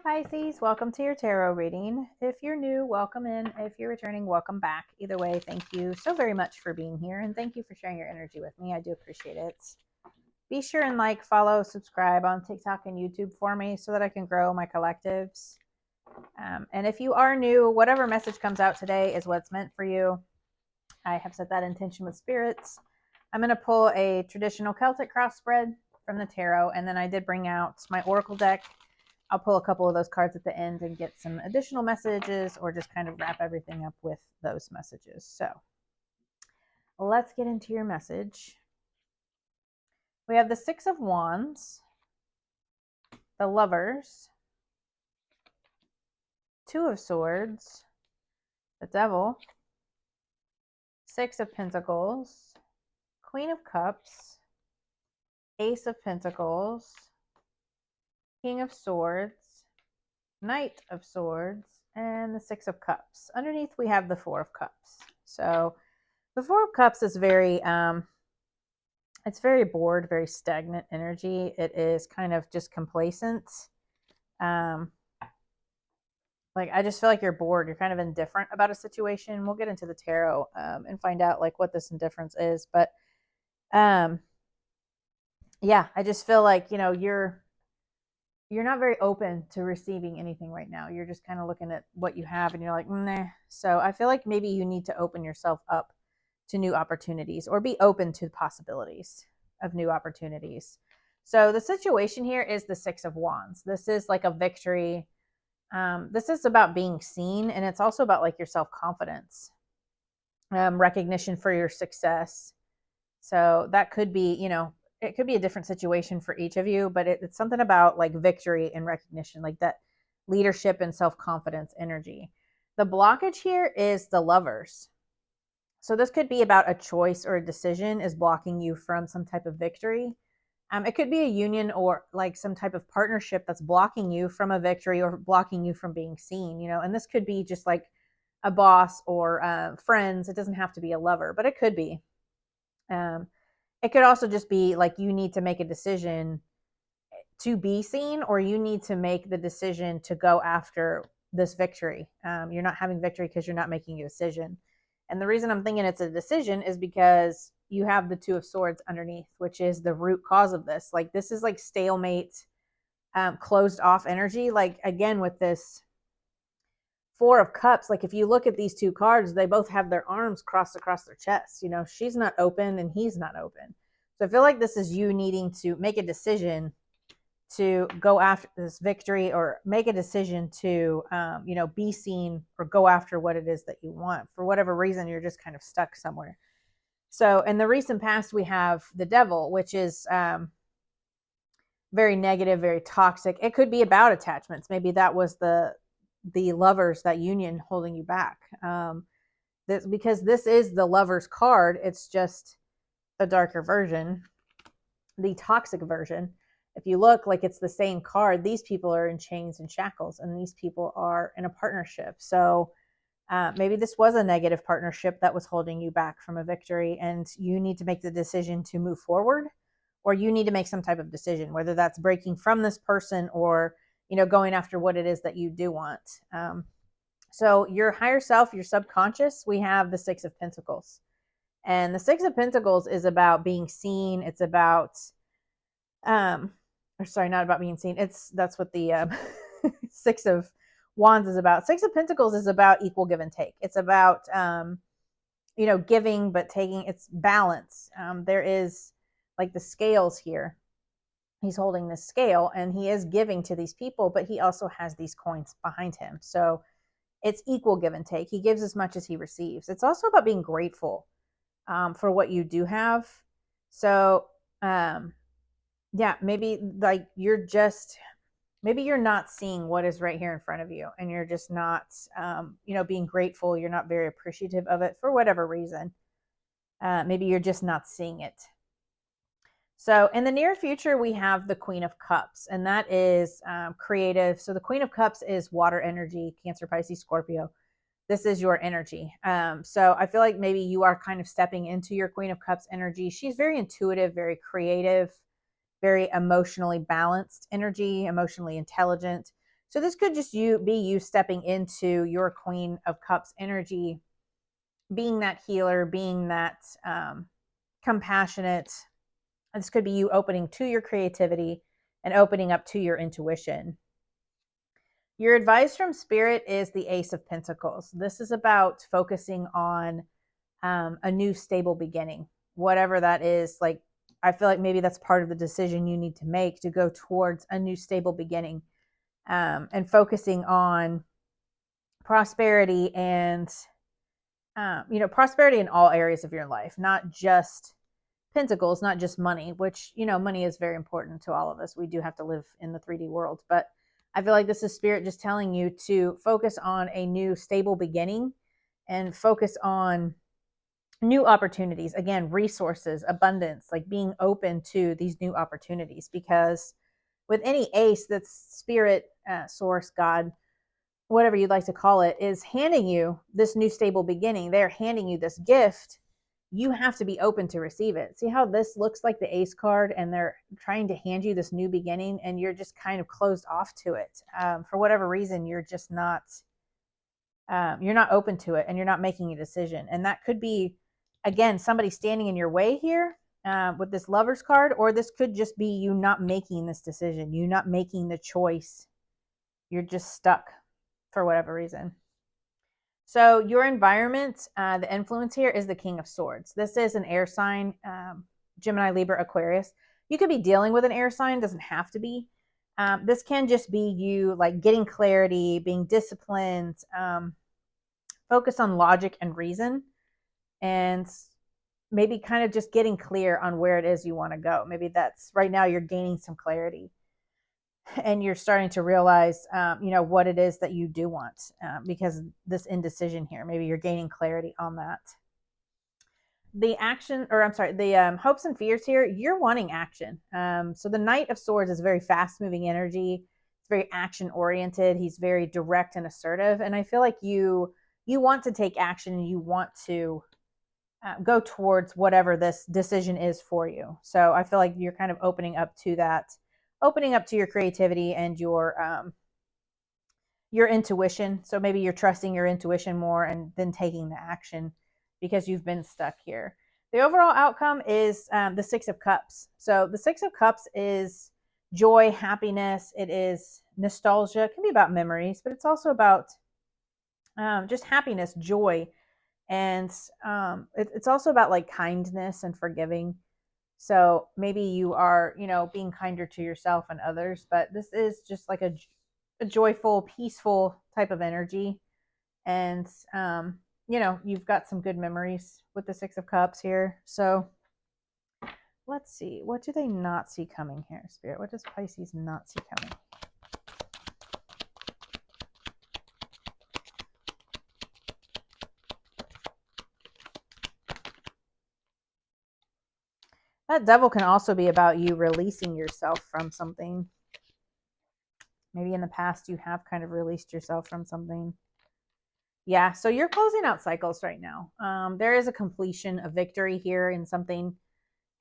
Pisces, welcome to your tarot reading. If you're new, welcome in. If you're returning, welcome back. Either way, thank you so very much for being here, and thank you for sharing your energy with me. I do appreciate it. Be sure and like, follow, subscribe on TikTok and YouTube for me so that I can grow my collectives. And if you are new, whatever message comes out today is what's meant for you. I have set that intention with spirits. I'm going to pull a traditional Celtic cross spread from the tarot, and then I did bring out my oracle deck. I'll pull a couple of those cards at the end and get some additional messages or just kind of wrap everything up with those messages. So let's get into your message. We have the Six of Wands, the Lovers, Two of Swords, the Devil, Six of Pentacles, Queen of Cups, Ace of Pentacles, King of Swords, Knight of Swords, and the Six of Cups. Underneath we have the Four of Cups. So the Four of Cups is very it's very bored, very stagnant energy. It is kind of just complacent. Like I just feel like you're bored. You're kind of indifferent about a situation. We'll get into the tarot and find out like what this indifference is. But yeah, I just feel like, you know, you're not very open to receiving anything right now. You're just kind of looking at what you have and you're like, nah. So I feel like maybe you need to open yourself up to new opportunities or be open to the possibilities of new opportunities. So the situation here is the Six of Wands. This is like a victory. This is about being seen, and it's also about like your self-confidence, recognition for your success. So that could be, you know, it could be a different situation for each of you, but it's something about like victory and recognition, like that leadership and self-confidence energy. The blockage here is the Lovers. So this could be about a choice or a decision is blocking you from some type of victory. It could be a union or like some type of partnership that's blocking you from a victory or blocking you from being seen, you know, and this could be just like a boss or friends. It doesn't have to be a lover, but it could be. It could also just be like you need to make a decision to be seen, or you need to make the decision to go after this victory. You're not having victory because you're not making a decision. And the reason I'm thinking it's a decision is because you have the Two of Swords underneath, which is the root cause of this. Like this is like stalemate, closed off energy. Like again, with this Four of Cups, like if you look at these two cards, they both have their arms crossed across their chests. You know, she's not open and he's not open. So I feel like this is you needing to make a decision to go after this victory, or make a decision to, you know, be seen or go after what it is that you want. For whatever reason, you're just kind of stuck somewhere. So in the recent past, we have the Devil, which is very negative, very toxic. It could be about attachments. Maybe that was the Lovers, that union holding you back. Because this is the Lovers card, it's just a darker version, the toxic version. If you look, like it's the same card. These people are in chains and shackles, and these people are in a partnership. So maybe this was a negative partnership that was holding you back from a victory, and you need to make the decision to move forward, or you need to make some type of decision, whether that's breaking from this person or, you know, going after what it is that you do want. So your higher self, your subconscious, we have the Six of Pentacles. And the Six of Pentacles is about being seen. It's about, or sorry, not about being seen. That's what the Six of Wands is about. Six of Pentacles is about equal give and take. It's about, you know, giving but taking. It's balance. There is like the scales here. He's holding this scale and he is giving to these people, but he also has these coins behind him. So it's equal give and take. He gives as much as he receives. It's also about being grateful for what you do have. So yeah, maybe like maybe you're not seeing what is right here in front of you, and you're just not, you know, being grateful. You're not very appreciative of it for whatever reason. Maybe you're just not seeing it. So in the near future, we have the Queen of Cups, and that is creative. So the Queen of Cups is water energy, Cancer, Pisces, Scorpio. This is your energy. So I feel like maybe you are kind of stepping into your Queen of Cups energy. She's very intuitive, very creative, very emotionally balanced energy, emotionally intelligent. So this could just be you stepping into your Queen of Cups energy, being that healer, being that compassionate. This could be you opening to your creativity and opening up to your intuition. Your advice from Spirit is the Ace of Pentacles. This is about focusing on a new stable beginning, whatever that is. Like, I feel like maybe that's part of the decision you need to make to go towards a new stable beginning, and focusing on prosperity and, prosperity in all areas of your life, not just pentacles, not just money, which, money is very important to all of us. We do have to live in the 3D world, but I feel like this is Spirit just telling you to focus on a new stable beginning and focus on new opportunities. Again, resources, abundance, like being open to these new opportunities, because with any ace, that's Spirit, source, God, whatever you'd like to call it, is handing you this new stable beginning. They're handing you this gift. You have to be open to receive it. See how this looks like the ace card, and they're trying to hand you this new beginning, and you're just kind of closed off to it. For whatever reason, you're just not, you're not open to it, and you're not making a decision. And that could be, again, somebody standing in your way here, with this Lovers card, or this could just be you not making this decision, you not making the choice. You're just stuck for whatever reason. So your environment, the influence here is the King of Swords. This is an air sign, Gemini, Libra, Aquarius. You could be dealing with an air sign, doesn't have to be. This can just be you like getting clarity, being disciplined, focus on logic and reason, and maybe kind of just getting clear on where it is you want to go. Maybe that's right now you're gaining some clarity, and you're starting to realize, what it is that you do want, because this indecision here, maybe you're gaining clarity on that. The action, or I'm sorry, the hopes and fears here, you're wanting action. So the Knight of Swords is very fast moving energy. It's very action oriented. He's very direct and assertive. And I feel like you want to take action, and you want to go towards whatever this decision is for you. So I feel like you're kind of opening up to that, opening up to your creativity and your intuition. So maybe you're trusting your intuition more and then taking the action because you've been stuck here. The overall outcome is the Six of Cups. So the Six of Cups is joy, happiness. It is nostalgia. It can be about memories, but it's also about just happiness, joy. And it's also about like kindness and forgiving. So maybe you are, being kinder to yourself and others, but this is just like a joyful, peaceful type of energy. And, you've got some good memories with the Six of Cups here. So let's see. What do they not see coming here, Spirit? What does Pisces not see coming? That Devil can also be about you releasing yourself from something. Maybe in the past you have kind of released yourself from something. Yeah, so you're closing out cycles right now. There is a completion, a victory here in something.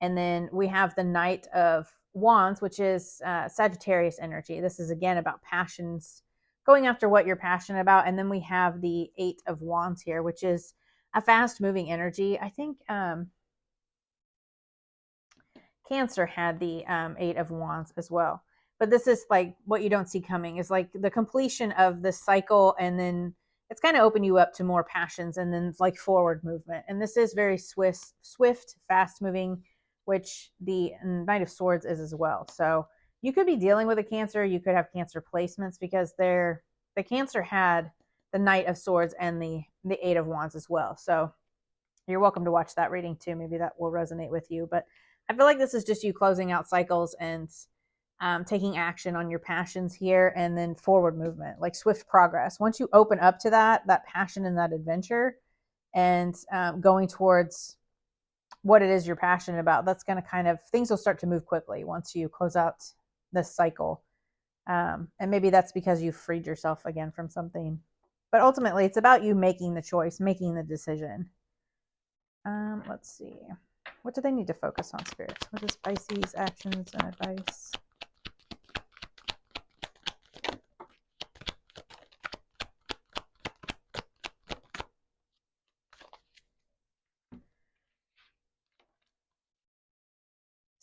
And then we have the Knight of Wands, which is Sagittarius energy. This is, again, about passions, going after what you're passionate about. And then we have the Eight of Wands here, which is a fast-moving energy. I think Cancer had the Eight of Wands as well. But this is like what you don't see coming is like the completion of the cycle, and then it's kind of open you up to more passions, and then like forward movement. And this is very swift, fast moving, which the Knight of Swords is as well. So you could be dealing with a Cancer. You could have Cancer placements, because the Cancer had the Knight of Swords and the Eight of Wands as well. So you're welcome to watch that reading too. Maybe that will resonate with you. But I feel like this is just you closing out cycles and taking action on your passions here, and then forward movement, like swift progress. Once you open up to that passion and that adventure, and going towards what it is you're passionate about, that's going to kind of, things will start to move quickly once you close out this cycle. And maybe that's because you've freed yourself again from something. But ultimately, it's about you making the choice, making the decision. Let's see. What do they need to focus on, Spirit? What is Pisces actions and advice?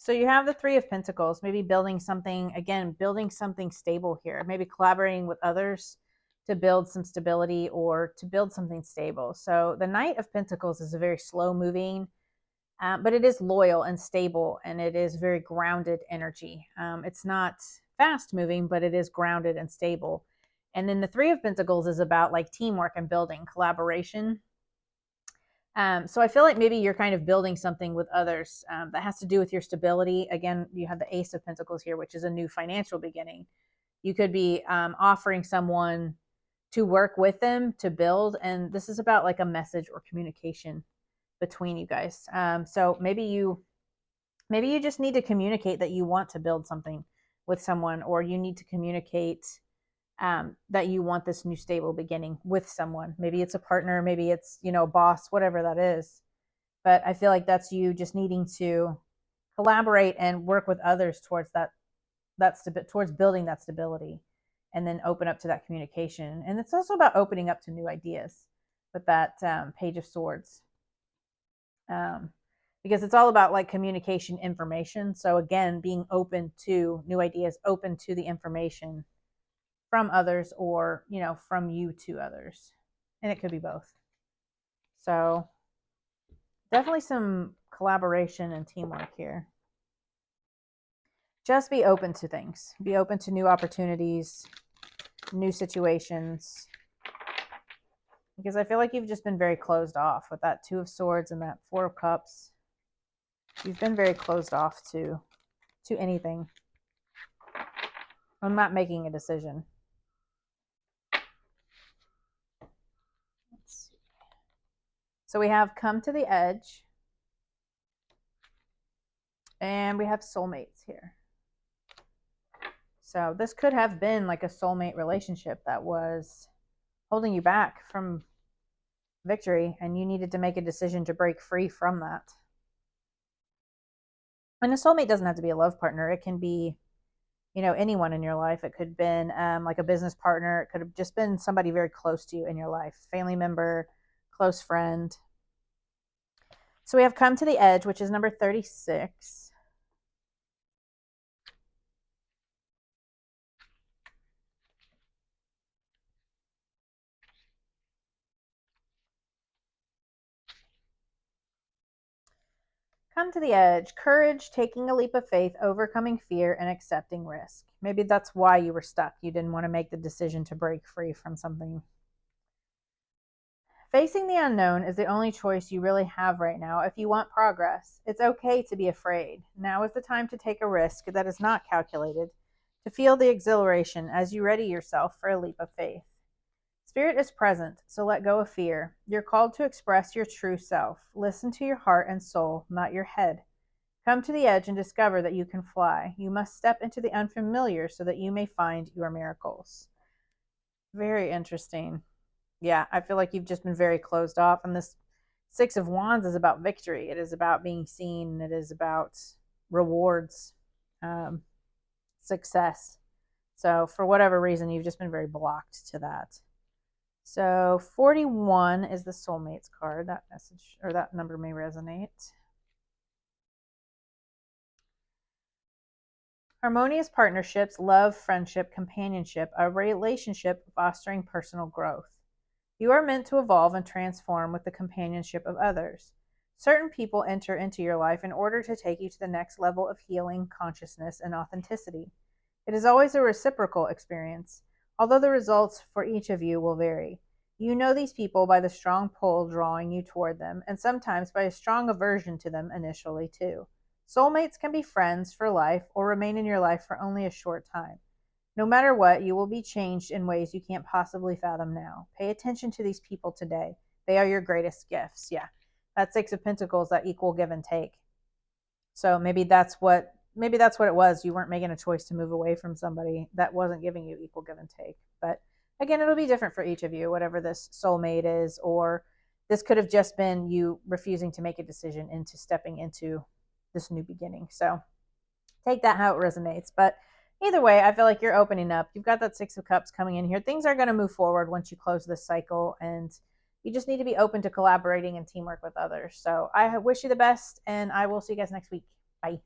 So you have the Three of Pentacles, maybe building something, again, building something stable here, maybe collaborating with others to build some stability or to build something stable. So the Knight of Pentacles is a very slow moving, but it is loyal and stable, and it is very grounded energy. It's not fast moving, but it is grounded and stable. And then the Three of Pentacles is about like teamwork and building, collaboration. So I feel like maybe you're kind of building something with others that has to do with your stability. Again, you have the Ace of Pentacles here, which is a new financial beginning. You could be offering someone to work with them to build, and this is about like a message or communication between you guys. So maybe you just need to communicate that you want to build something with someone, or you need to communicate that you want this new stable beginning with someone. Maybe it's a partner, maybe it's, you know, a boss, whatever that is. But I feel like that's you just needing to collaborate and work with others towards towards building that stability, and then open up to that communication. And it's also about opening up to new ideas with that Page of Swords. Because it's all about like communication information. So again, being open to new ideas, open to the information from others, or, you know, from you to others. And it could be both. So definitely some collaboration and teamwork here. Just be open to things. Be open to new opportunities, new situations. Because I feel like you've just been very closed off with that Two of Swords and that Four of Cups. You've been very closed off to anything. I'm not making a decision. Let's see. So we have Come to the Edge. And we have soulmates here. So this could have been like a soulmate relationship that was holding you back from victory, and you needed to make a decision to break free from that. And a soulmate doesn't have to be a love partner. It can be, you know, anyone in your life. It could have been like a business partner. It could have just been somebody very close to you in your life, family member, close friend. So we have Come to the Edge, which is number 36. Come to the edge, courage, taking a leap of faith, overcoming fear, and accepting risk. Maybe that's why you were stuck. You didn't want to make the decision to break free from something. Facing the unknown is the only choice you really have right now if you want progress. It's okay to be afraid. Now is the time to take a risk that is not calculated, to feel the exhilaration as you ready yourself for a leap of faith. Spirit is present, so let go of fear. You're called to express your true self. Listen to your heart and soul, not your head. Come to the edge and discover that you can fly. You must step into the unfamiliar so that you may find your miracles. Very interesting. Yeah, I feel like you've just been very closed off. And this Six of Wands is about victory. It is about being seen. It is about rewards, success. So for whatever reason, you've just been very blocked to that. So 41 is the soulmates card. That message or that number may resonate. Harmonious partnerships, love, friendship, companionship, a relationship fostering personal growth. You are meant to evolve and transform with the companionship of others. Certain people enter into your life in order to take you to the next level of healing, consciousness, and authenticity. It is always a reciprocal experience, although the results for each of you will vary. You know these people by the strong pull drawing you toward them, and sometimes by a strong aversion to them initially, too. Soulmates can be friends for life or remain in your life for only a short time. No matter what, you will be changed in ways you can't possibly fathom now. Pay attention to these people today. They are your greatest gifts. Yeah, that Six of Pentacles, that equal give and take. So maybe that's what it was. You weren't making a choice to move away from somebody that wasn't giving you equal give and take. But again, it'll be different for each of you, whatever this soulmate is, or this could have just been you refusing to make a decision into stepping into this new beginning. So take that how it resonates. But either way, I feel like you're opening up. You've got that Six of Cups coming in here. Things are going to move forward once you close this cycle, and you just need to be open to collaborating and teamwork with others. So I wish you the best, and I will see you guys next week. Bye.